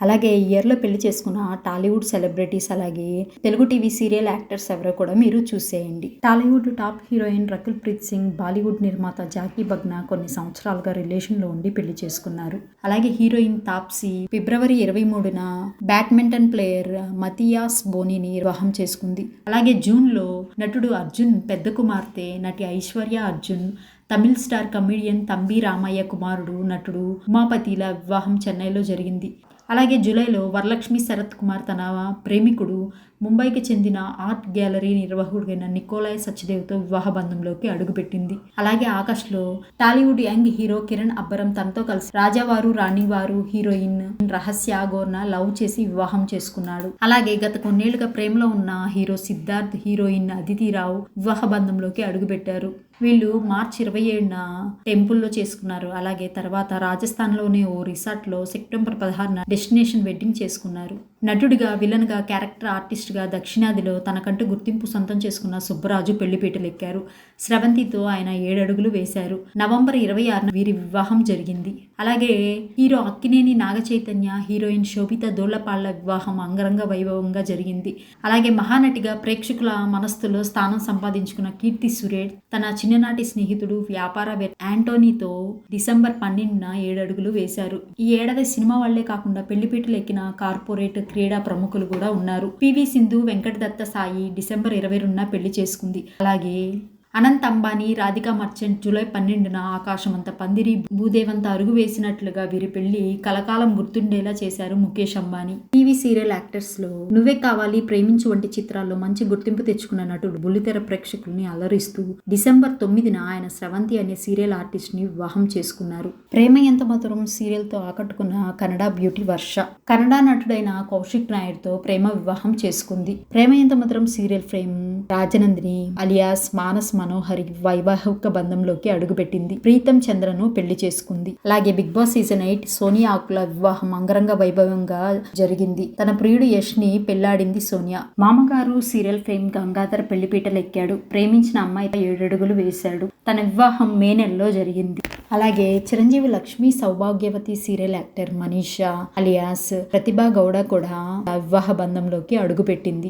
అలాగే ఈ ఇయర్లో పెళ్లి చేసుకున్న టాలీవుడ్ సెలబ్రిటీస్ అలాగే తెలుగు టీవీ సీరియల్ యాక్టర్స్ ఎవరో కూడా మీరు చూసేయండి. Tollywood top heroine Rakul Preet Singh Bollywood నిర్మాత జాకీ బగ్నా కొన్ని సంవత్సరాలుగా రిలేషన్ లో ఉండి పెళ్లి చేసుకున్నారు. అలాగే హీరోయిన్ తాప్సీ ఫిబ్రవరి 23న బ్యాడ్మింటన్ ప్లేయర్ మతియాస్ బోనీని వివాహం చేసుకుంది. అలాగే జూన్లో నటుడు అర్జున్ పెద్ద కుమార్తె నటి ఐశ్వర్య అర్జున్ తమిళ్ స్టార్ కమెడియన్ తంబి రామయ్య కుమారుడు నటుడు ఉమాపతిల వివాహం చెన్నైలో జరిగింది. అలాగే జూలైలో వరలక్ష్మి శరత్ కుమార్ తన ప్రేమికుడు ముంబైకి చెందిన ఆర్ట్ గ్యాలరీ నిర్వాహకుడైన నికోలాయ్ సచ్దేవ్తో వివాహ బంధంలోకి అడుగుపెట్టింది. అలాగే ఆగస్టులో టాలీవుడ్ యంగ్ హీరో కిరణ్ అబ్బరం తనతో కలిసి రాజావారు రాణివారు హీరోయిన్ రహస్య గోర్న లవ్ చేసి వివాహం చేసుకున్నాడు. అలాగే గత కొన్నేళ్లుగా ప్రేమలో ఉన్న హీరో సిద్ధార్థ్ హీరోయిన్ అదితి రావు వివాహ బంధంలోకి అడుగుపెట్టారు. వీళ్ళు మార్చి 27న టెంపుల్లో చేసుకున్నారు. అలాగే తర్వాత రాజస్థాన్లోని ఓ రిసార్ట్లో సెప్టెంబర్ 16న డెస్టినేషన్ వెడ్డింగ్ చేసుకున్నారు. నటుడిగా విలన్గా క్యారెక్టర్ ఆర్టిస్ట్గా దక్షిణాదిలో తనకంటూ గుర్తింపు సొంతం చేసుకున్న సుబ్బరాజు పెళ్లిపీటలెక్కారు. స్రవంతితో ఆయన 7 అడుగులు వేశారు. నవంబర్ 26న వీరి వివాహం జరిగింది. అలాగే హీరో అక్కినేని నాగచైతన్య హీరోయిన్ శోభిత దోళ్లపాళ్ల వివాహం అంగరంగ వైభవంగా జరిగింది. అలాగే మహానటిగా ప్రేక్షకుల మనస్సులో స్థానం సంపాదించుకున్న కీర్తి సురేష్ తన చిన్ననాటి స్నేహితుడు వ్యాపారవేత్త యాంటోనీతో డిసెంబర్ 12న 7 అడుగులు వేశారు. ఈ ఏడాది సినిమా వాళ్లే కాకుండా పెళ్లిపీటలు ఎక్కిన కార్పొరేట్ క్రీడా ప్రముఖులు కూడా ఉన్నారు. పివి సింధు వెంకట దత్త సాయి డిసెంబర్ 22న పెళ్లి చేసుకుంది. అలాగే అనంత్ అంబానీ రాధికా మర్చెంట్ జూలై 12న ఆకాశమంత పందిరి భూదేవంత అరుగు వేసినట్లుగా వీరి పెళ్లి కలకాలం గుర్తుండేలా చేశారు Mukesh Ambani. TV serial actors లో నువ్వే కావాలి ప్రేమించు వంటి చిత్రాల్లో మంచి గుర్తింపు తెచ్చుకున్న నటుడు బుల్లితెర ప్రేక్షకుల్ని అలరిస్తూ డిసెంబర్ 9న ఆయన స్రవంతి అనే సీరియల్ ఆర్టిస్ట్ ని వివాహం చేసుకున్నారు. ప్రేమ ఎంత మధురం సీరియల్ తో ఆకట్టుకున్న కన్నడ బ్యూటీ వర్ష కన్నడ నటుడైన కౌశిక్ నాయుడుతో ప్రేమ వివాహం చేసుకుంది. Prema Entha Madhuram serial fame Rajanandini alias Manas Manohari వైవాహిక బంధంలోకి అడుగుపెట్టింది. ప్రీతం చంద్రను పెళ్లి చేసుకుంది. అలాగే Bigg Boss season 8 Sonia Akula వివాహం అంగరంగ వైభవంగా జరిగింది. తన ప్రియుడు యష్ ని పెళ్లాడింది సోనియా. మామగారు సీరియల్ ఫేమ్ గంగాధర్ పెళ్లిపీటలెక్కాడు. ప్రేమించిన అమ్మాయి 7 అడుగులు వేశాడు. తన వివాహం మే నెలలో జరిగింది. అలాగే Chiranjeevi Lakshmi Sowbhagyavathi serial actor Manisha alias Prathibha Gowda కూడా వివాహ బంధంలోకి అడుగుపెట్టింది.